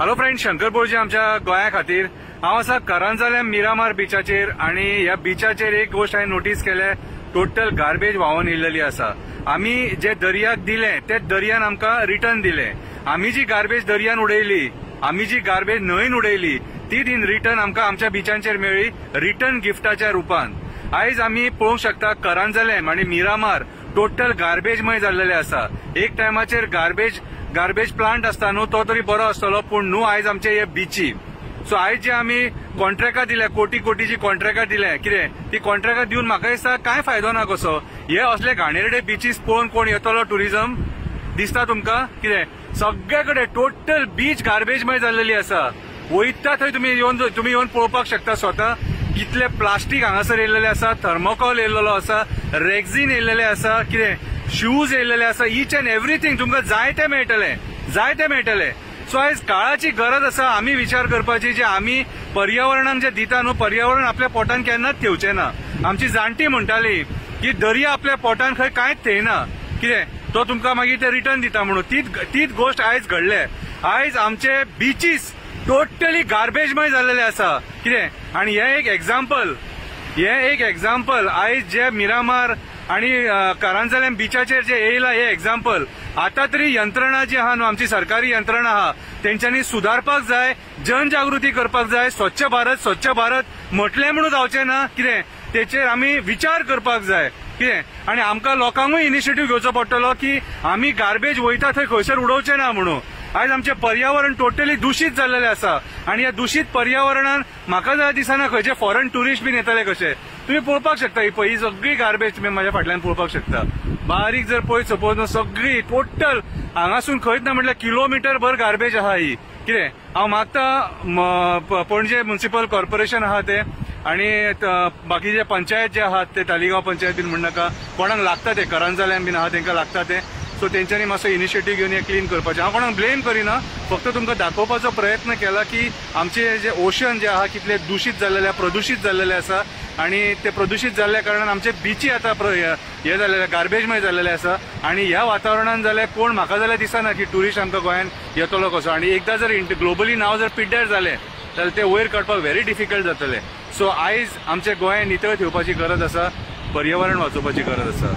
Hello friend, Shankar Borji आमच्या गोंया खातीर हांव आसा करंजालें मिरामार बिचाचेर आनी ह्या बिचाचेर एक गोष्ट हांवें नोटीस केल्या, टोटल गार्बेज व्हांवून येयल्लेली आसा। आमी जे दर्याक दिलें ते दर्यान आमकां रिटर्न दिलें। आमी जी गार्बेज दर्यान उडयली, आमी जी गार्बेज न्हंयन उडयली ती इन रिटर्न आमकां आमच्या बिचांचेर मेळ्ळी रिटर्न गिफ्टाच्या रुपान। आयज आमी पळोवंक शकता करंजालें आनी मिरामार टोटल गार्बेजमय जाल्लेले आसा। एक टायमाचेर गार्बेज प्लांट आसता न्हू, तो तरी बरो आसतलो, पूण न्हू आयज आमचे हे बिची। सो आयज जे आमी कॉन्ट्रॅक्टां दिल्या, कोटी कोटीची कॉन्ट्रॅक्टां दिल्या, कितें ती कॉन्ट्रॅक्टां दिवन म्हाका दिसता कांय फायदो ना कसो। हे असले घाणेरडे बिचीस पळोवन कोण येतलो टुरिझम दिसता तुमकां? कितें सगळे कडेन टोटल बीच गार्बेजमय जाल्लेली आसा। वयता थंय तुम्ही येवन पळोवपाक शकता स्वता कितले प्लास्टीक हांगासर येयल्लेले आसा, थर्मोकॉल येयल्लो आसा, रेक्झिन येयल्लेले आसा, कितें शूज येयल्लेले आसा, ईच अँड एव्हरीथिंग तुमकां जाय ते मेळटले। सो आयज काळाची गरज आसा आमी विचार करपाची, जे आमी पर्यावरणाक जे दिता न्हू, पर्यावरण आपल्या पोटान केन्नाच ठेवचें ना। आमची जाणटी म्हणटाली की दर्या आपल्या पोटान खंय कांयच थेयना, कितें तो तुमकां मागीर ते रिटर्न दिता म्हणून। तीच गोष्ट आयज घडले। आयज आमचे बीचीस टोटली गार्बेजमय जाल्लेले आसा, कितें आनी हे एक एग्जाम्पल आयज जे मिरामार आणि करंजालें बिचाचेर जे येयला हे एग्जाम्पल। आता तरी यंत्रणा जी आहा न्हू, आमची सरकारी यंत्रणा आहा, तेंच्यांनी सुधारपाक जाय, जनजागृती करपाक जाय। स्वच्छ भारत म्हटलें म्हणून जावचें ना, कितें तेचेर आमी विचार करपाक जाय, कितें आनी आमकां लोकांकूय इनिशिएटीव घेवचो पडटलो की आमी गार्बेज वयता थंय खंयसर उडोवचें ना म्हणून। आयज आमचें पर्यावरण टोटली दूषित जाल्लेलें आसा आनी ह्या दूषित पर्यावरणान म्हाका जाय दिसना खंयचे फॉरेन टुरिस्ट बीन येतले कशे। तुम्ही पळोवपाक शकता ही सगळी गार्बेज तुम्ही माझ्या फाटल्यान पळोवपाक शकता। बारीक जर पळयत सपोज सगळी टोटल हांगासून खंयच ना म्हटल्यार किलोमीटर भर गार्बेज आहा ही, कितें हांव मागता पणजे म्युनिसिपल कॉर्पोरेशन आहा ते आणि बाकीचे पंचायत जे आहात ते तालिगांव पंचायत बीन म्हणनाका, कोणाक लागता ते करंजालें बीन आहा तांकां लागता ते, सो तेंच्यांनी मातसो इनिशिएटीव घेवन हे क्लीन करपाचें। हांव कोणाक ब्लेम करिना, फक्त तुमकां दाखोवपाचो प्रयत्न केला की आमचे जे ओशन जे आहा कितले दूषित जाल्लेले, प्रदूषित जाल्लेले आसा आणि ते प्रदूषित जाल्ल्या कारणान आमचे बिची आता हे जाल्लेले गार्बेजमय जाल्लेले आसा। आणि ह्या वातावरणान जाल्यार कोण म्हाका जाल्यार दिसना की टुरिस्ट आमकां गोंयान येतलो कसो। आणि एकदा जर ग्लोबली नाव जर पिड्ड्यार जालें जाल्यार ते वयर काडपाक व्हेरी डिफिकल्ट जातलें। सो आयज आमचे गोंय नितळ ठेवपाची गरज आसा, पर्यावरण वाचोवपाची गरज आसा।